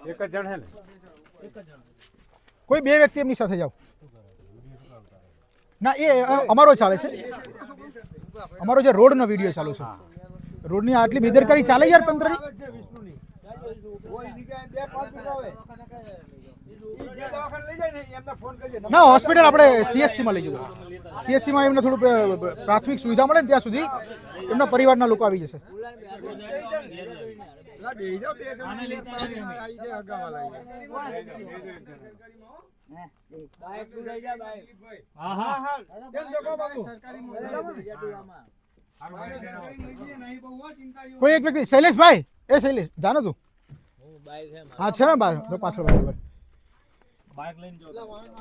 એક જ જણ હે ને કોઈ બે વ્યક્તિ એમની સાથે જાઓ ના એ અમારો ચાલે છે અમારો જે રોડનો વિડીયો ચાલુ છે રોડની આટલી બેદરકારી ચાલે યાર તંત્રની ના હોસ્પિટલ આપણે CSC માં લઈ જવું CSC માં એમને થોડું પ્રાથમિક સુવિધા મળે ને ત્યાં સુધી એમના પરિવારના લોકો આવી જશે કોઈ એક વ્યક્તિ શૈલેષભાઈ એ શૈલેષ જાનો તું હા છે ને તો પાછળ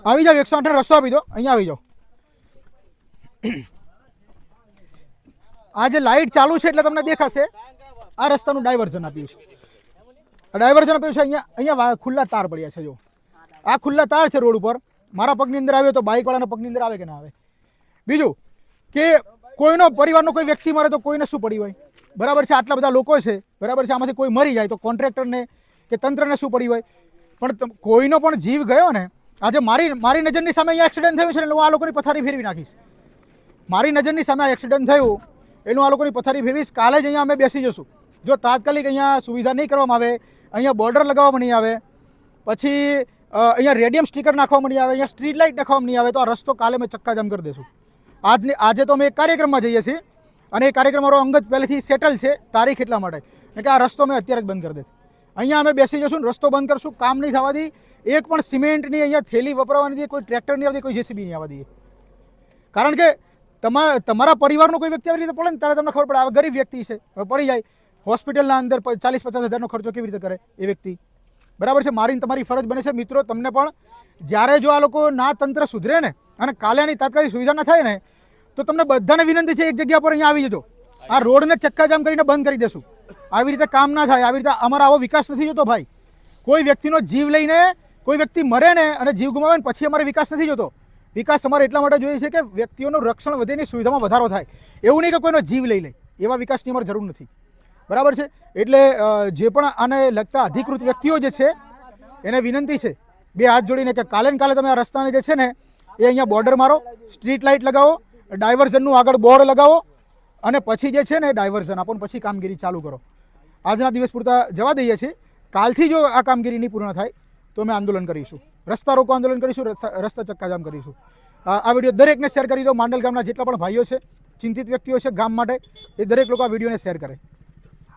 આવી જાઓ 108 રસ્તો આપી દો અહીંયા આવી જાઓ આ જે લાઈટ ચાલુ છે એટલે તમને દેખાશે આ રસ્તાનું ડાયવર્ઝન આપ્યું છે ડાયવર્ઝન આપ્યું છે અહીંયા ખુલ્લા તાર પડ્યા છે જો આ ખુલ્લા તાર છે રોડ ઉપર મારા પગની અંદર આવ્યો તો બાઇક વાળાના પગની અંદર આવે કે ના આવે બીજું કે કોઈનો પરિવારનો કોઈ વ્યક્તિ મરે તો કોઈને શું પડી હોય બરાબર છે આટલા બધા લોકો છે બરાબર છે આમાંથી કોઈ મરી જાય તો કોન્ટ્રાક્ટરને કે તંત્રને શું પડી હોય પણ કોઈનો પણ જીવ ગયો ને આજે મારી નજરની સામે અહીંયા એક્સિડન્ટ થયું છે એટલે હું આ લોકોની પથારી ફેરવી નાખીશ મારી નજરની સામે આ એક્સિડન્ટ થયું એનું આ લોકોની પથારી ફેરવીશ કાલે જ અહીંયા અમે બેસી જશું જો તાત્કાલિક અહીંયા સુવિધા નહીં કરવામાં આવે અહીંયા બોર્ડર લગાવવામાં નહીં આવે પછી અહીંયા રેડિયમ સ્ટીકર નાખવામાં નહીં આવે અહીંયા સ્ટ્રીટ લાઇટ નાખવામાં નહીં આવે તો આ રસ્તો કાલે અમે ચક્કાજામ કરી દઈશું આજે તો અમે એક કાર્યક્રમમાં જઈએ છીએ અને એ કાર્યક્રમ મારો અંગત પહેલેથી સેટલ છે તારીખ એટલા માટે કે આ રસ્તો અમે અત્યારે જ બંધ કરી દઈશું અહીંયા અમે બેસી જશું રસ્તો બંધ કરશું કામ નહીં થવા દઈએ એક પણ સિમેન્ટની અહીંયા થેલી વપરાવાની દઈએ કોઈ ટ્રેક્ટર નહીં આવતી કોઈ JCB નહીં આવવા દઈએ કારણ કે તમારા પરિવારનો કોઈ વ્યક્તિ આવી રીતે પડે ને ત્યારે તમને ખબર પડે આ ગરીબ વ્યક્તિ છે હવે પડી જાય હોસ્પિટલના અંદર 40-50 હજારનો ખર્ચો કેવી રીતે કરે એ વ્યક્તિ બરાબર છે મારી તમારી ફરજ બને છે મિત્રો તમને પણ જ્યારે જો આ લોકો ના તંત્ર સુધરે ને અને કાલે આની તાત્કાલિક સુવિધા ના થાય ને તો તમને બધાને વિનંતી છે એક જગ્યા પર અહીંયા આવી જજો આ રોડને ચક્કાજામ કરીને બંધ કરી દેશું આવી રીતે કામ ના થાય આવી રીતે અમારો આવો વિકાસ નથી જોતો ભાઈ કોઈ વ્યક્તિનો જીવ લઈને કોઈ વ્યક્તિ મરે ને અને જીવ ગુમાવે ને પછી અમારે વિકાસ નથી જોતો વિકાસ અમારે એટલા માટે જોઈએ છે કે વ્યક્તિઓનું રક્ષણ વધેની સુવિધામાં વધારો થાય એવું નહીં કે કોઈનો જીવ લઈ લે એવા વિકાસની અમારે જરૂર નથી બરાબર છે એટલે જે પણ આને લગતા અધિકૃત વ્યક્તિઓ જે છે એને વિનંતી છે બે હાથ જોડીને કે કાલે તમે આ રસ્તાને જે છે ને એ અહીંયા બોર્ડર મારો સ્ટ્રીટ લાઇટ લગાવો ડાયવર્ઝનનું આગળ બોર્ડ લગાવો અને પછી જે છે ને ડાયવર્ઝન આપો પછી કામગીરી ચાલુ કરો આજના દિવસ પૂરતા જવા દઈએ છીએ કાલથી જો આ કામગીરી નહીં પૂર્ણ થાય તો અમે આંદોલન કરીશું રસ્તા રોકો આંદોલન કરીશું રસ્તા ચક્કાજામ કરીશું આ વિડીયો દરેકને શેર કરી દો માંડલ ગામના જેટલા પણ ભાઈઓ છે ચિંતિત વ્યક્તિઓ છે ગામ માટે એ દરેક લોકો આ વિડીયોને શેર કરે